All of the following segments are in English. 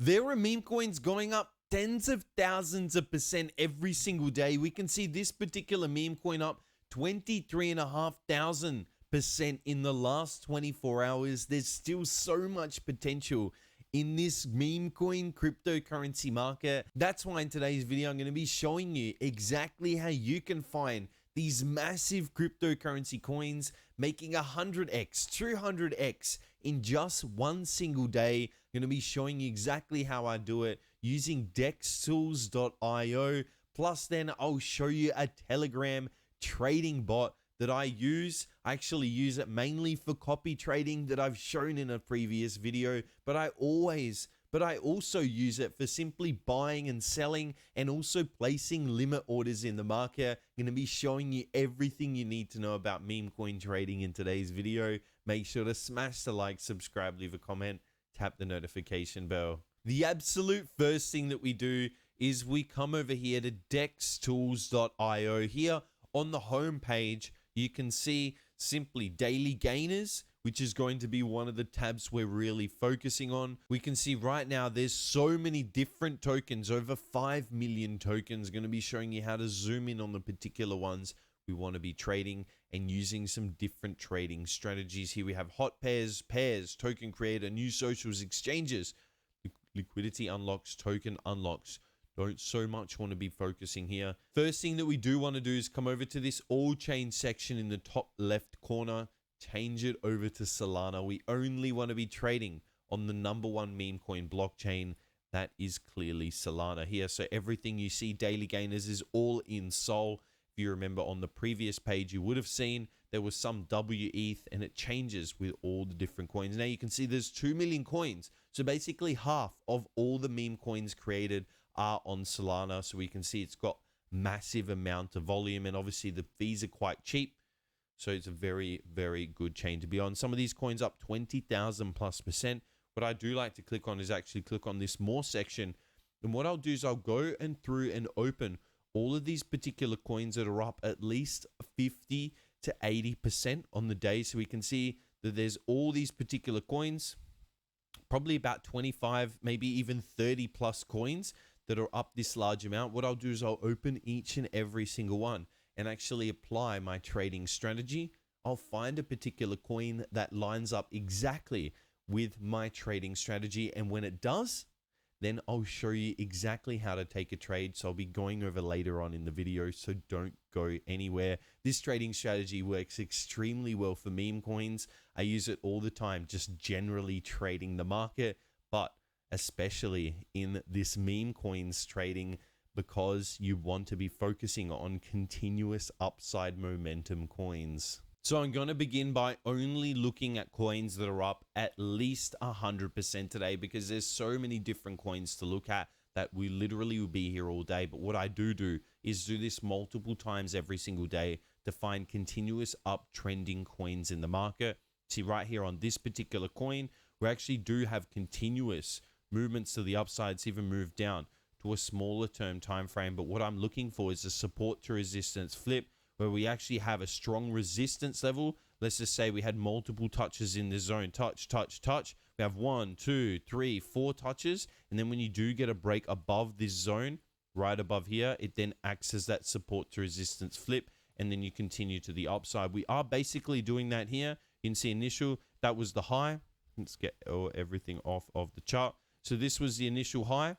There are meme coins going up tens of thousands of percent every single day. We can see this particular meme coin up 23,500% in the last 24 hours. There's still so much potential in this meme coin cryptocurrency market. That's why in today's video, I'm going to be showing you exactly how you can find these massive cryptocurrency coins making 100x, 200x in just one single day. I'm going to be showing you exactly how I do it using Dextools.io. Plus then I'll show you a Telegram trading bot that I use. I actually use it mainly for copy trading that I've shown in a previous video, but I also use it for simply buying and selling and also placing limit orders in the market. I'm going to be showing you everything you need to know about meme coin trading in today's video. Make sure to smash the like, subscribe, leave a comment, tap the notification bell. The absolute first thing that we do is we come over here to dextools.io. Here on the home page, you can see simply daily gainers, which is going to be one of the tabs we're really focusing on. We can see right now there's so many different tokens, over 5 million tokens. Going to be showing you how to zoom in on the particular ones we want to be trading and using some different trading strategies. Here we have hot pairs, token creator, new socials, exchanges, liquidity unlocks, token unlocks. Don't so much want to be focusing here. First thing that we do want to do is come over to this all chain section in the top left corner, change it over to Solana. We only want to be trading on the #1 meme coin blockchain. That is clearly Solana here. So everything you see daily gainers is all in Sol. If you remember on the previous page, you would have seen there was some WETH and it changes with all the different coins. Now you can see there's 2 million coins. So basically half of all the meme coins created are on Solana. So we can see it's got massive amount of volume and obviously the fees are quite cheap. So it's a very, very good chain to be on. Some of these coins up 20,000+%. What I do like to click on is actually click on this more section. And what I'll do is I'll go through and open all of these particular coins that are up at least 50 to 80% on the day. So we can see that there's all these particular coins, probably about 25, maybe even 30 plus coins that are up this large amount. What I'll do is I'll open each and every single one and actually apply my trading strategy. I'll find a particular coin that lines up exactly with my trading strategy. And when it does, then I'll show you exactly how to take a trade. So I'll be going over later on in the video, so don't go anywhere. This trading strategy works extremely well for meme coins. I use it all the time, just generally trading the market, but especially in this meme coins trading, because you want to be focusing on continuous upside momentum coins. So I'm going to begin by only looking at coins that are up at least 100% today, because there's so many different coins to look at that we literally will be here all day. But what I do is do this multiple times every single day to find continuous uptrending coins in the market. See right here on this particular coin, we actually do have continuous movements to the upsides, even moved down to a smaller term time frame. But what I'm looking for is a support to resistance flip, where we actually have a strong resistance level. Let's just say we had multiple touches in the zone. Touch. We have 1, 2, 3, 4 touches. And then when you do get a break above this zone, right above here, it then acts as that support to resistance flip. And then you continue to the upside. We are basically doing that here. You can see initial, that was the high. Let's get everything off of the chart. So this was the initial high,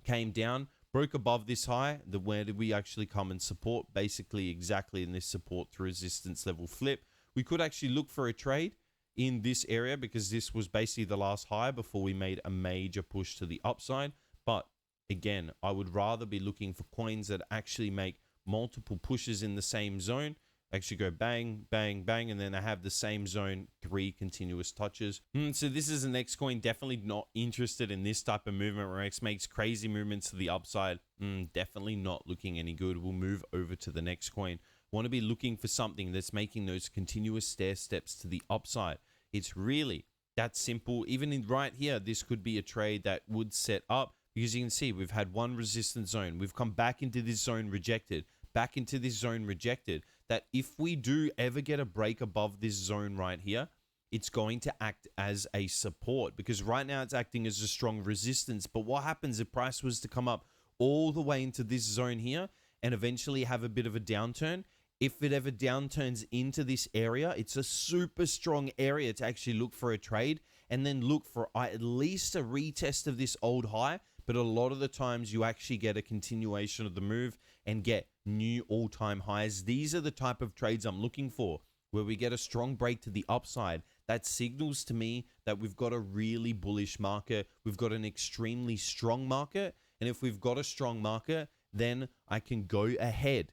came down, broke above this high. Where did we actually come and support? Basically exactly in this support to resistance level flip. We could actually look for a trade in this area, because this was basically the last high before we made a major push to the upside. But again, I would rather be looking for coins that actually make multiple pushes in the same zone, actually go bang, bang, bang, and then I have the same zone, 3 continuous touches. So this is the next coin. Definitely not interested in this type of movement where X makes crazy movements to the upside. Definitely not looking any good. We'll move over to the next coin. Want to be looking for something that's making those continuous stair steps to the upside. It's really that simple. Even in right here, this could be a trade that would set up, because you can see we've had one resistance zone. We've come back into this zone, rejected, back into this zone, rejected. That if we do ever get a break above this zone right here, it's going to act as a support, because right now it's acting as a strong resistance. But what happens if price was to come up all the way into this zone here and eventually have a bit of a downturn? If it ever downturns into this area, it's a super strong area to actually look for a trade, and then look for at least a retest of this old high. But a lot of the times you actually get a continuation of the move and get new all-time highs. These are the type of trades I'm looking for, where we get a strong break to the upside. That signals to me that we've got a really bullish market. We've got an extremely strong market. And if we've got a strong market, then I can go ahead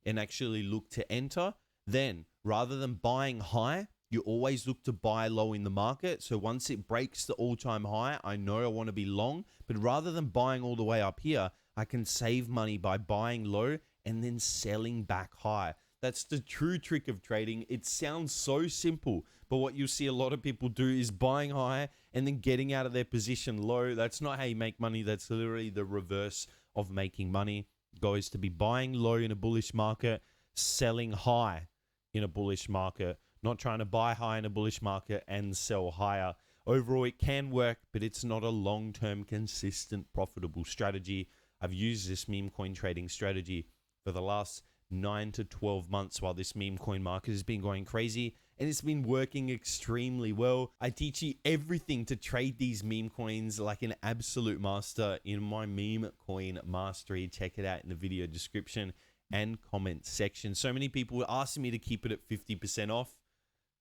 and actually look to enter. Then rather than buying high, you always look to buy low in the market. So once it breaks the all-time high, I know I want to be long. But rather than buying all the way up here, I can save money by buying low and then selling back high. That's the true trick of trading. It sounds so simple, but what you see a lot of people do is buying high and then getting out of their position low. That's not how you make money. That's literally the reverse of making money. The goal is to be buying low in a bullish market, selling high in a bullish market, not trying to buy high in a bullish market and sell higher. Overall, it can work, but it's not a long-term, consistent, profitable strategy. I've used this meme coin trading strategy for the last 9 to 12 months while this meme coin market has been going crazy, and it's been working extremely well. I teach you everything to trade these meme coins like an absolute master in my meme coin mastery. Check it out in the video description and comment section. So many people were asking me to keep it at 50% off,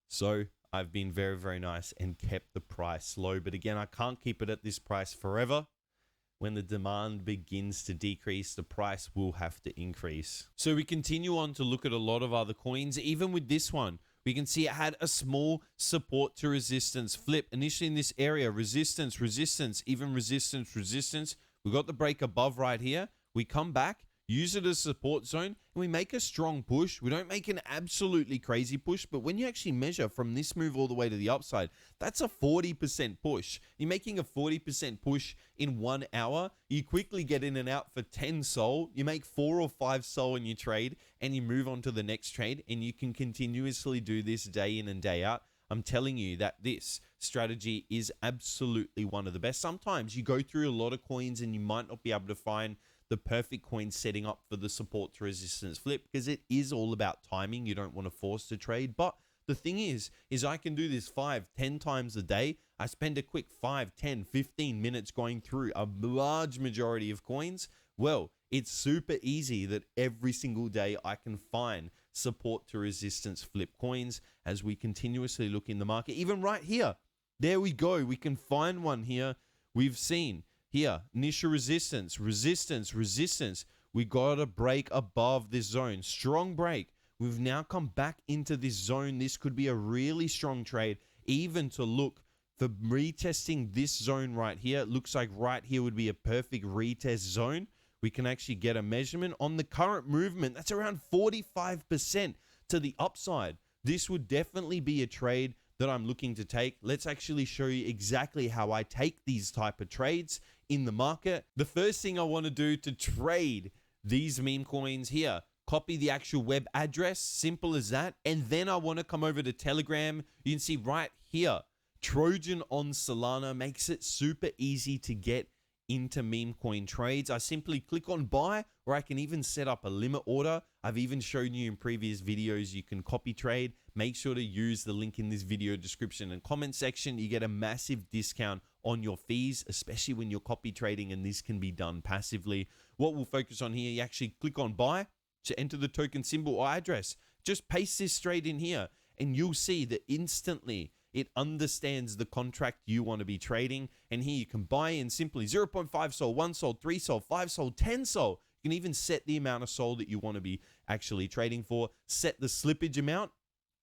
so I've been very, very nice and kept the price low. But again, I can't keep it at this price forever. When the demand begins to decrease, the price will have to increase. So we continue on to look at a lot of other coins. Even with this one, we can see it had a small support to resistance flip. Initially in this area, resistance, resistance, even resistance, resistance. We got the break above right here. We come back, use it as support zone, and we make a strong push. We don't make an absolutely crazy push, but when you actually measure from this move all the way to the upside, that's a 40% push. You're making a 40% push in 1 hour. You quickly get in and out for 10 sol. You make 4 or 5 sol in your trade, and you move on to the next trade, and you can continuously do this day in and day out. I'm telling you that this strategy is absolutely one of the best. Sometimes you go through a lot of coins and you might not be able to find the perfect coin setting up for the support to resistance flip, because it is all about timing. You don't want to force the trade. But the thing is I can do this 5-10 times a day. I spend a quick 5-10-15 minutes going through a large majority of coins. Well, it's super easy that every single day I can find support to resistance flip coins as we continuously look in the market. Even right here, there we go. We can find one here. We've seen here, initial resistance, resistance, resistance. We got a break above this zone. Strong break. We've now come back into this zone. This could be a really strong trade, even to look for retesting this zone right here. It looks like right here would be a perfect retest zone. We can actually get a measurement on the current movement. That's around 45% to the upside. This would definitely be a trade that I'm looking to take. Let's actually show you exactly how I take these type of trades in the market. The first thing I want to do to trade these meme coins here, copy the actual web address, simple as that. And then I want to come over to Telegram. You can see right here, Trojan on Solana makes it super easy to get into meme coin trades. I simply click on buy, or I can even set up a limit order. I've even shown you in previous videos you can copy trade. Make sure to use the link in this video description and comment section. You get a massive discount on your fees, especially when you're copy trading, and this can be done passively. What we'll focus on here, you actually click on buy to enter the token symbol or address. Just paste this straight in here, and you'll see that instantly it understands the contract you want to be trading. And here you can buy in simply 0.5 sol, 1 sol, 3 sol, 5 sol, 10 sol. You can even set the amount of sol that you want to be actually trading for. Set the slippage amount,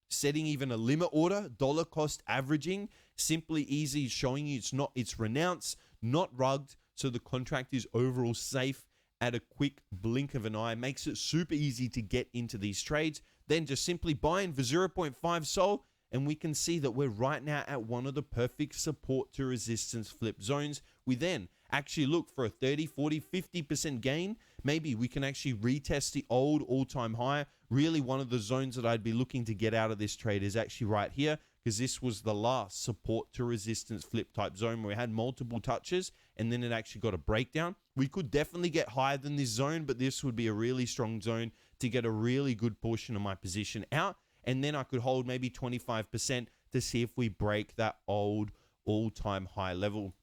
setting even a limit order, dollar cost averaging. Simply easy, showing you it's renounced, not rugged. So the contract is overall safe at a quick blink of an eye. Makes it super easy to get into these trades. Then just simply buy in for 0.5 sol. And we can see that we're right now at one of the perfect support to resistance flip zones. We then actually look for a 30, 40, 50% gain. Maybe we can actually retest the old all-time high. Really, one of the zones that I'd be looking to get out of this trade is actually right here. because this was the last support to resistance flip type zone where we had multiple touches and then it actually got a breakdown. We could definitely get higher than this zone, but this would be a really strong zone to get a really good portion of my position out. And then I could hold maybe 25% to see if we break that old all-time high level.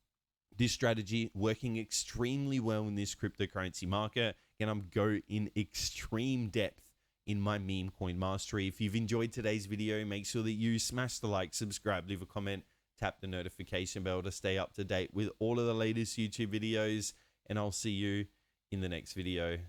This strategy working extremely well in this cryptocurrency market. And I'm go in extreme depth in my meme coin mastery. If you've enjoyed today's video, make sure that you smash the like, subscribe, leave a comment, tap the notification bell to stay up to date with all of the latest YouTube videos. And I'll see you in the next video.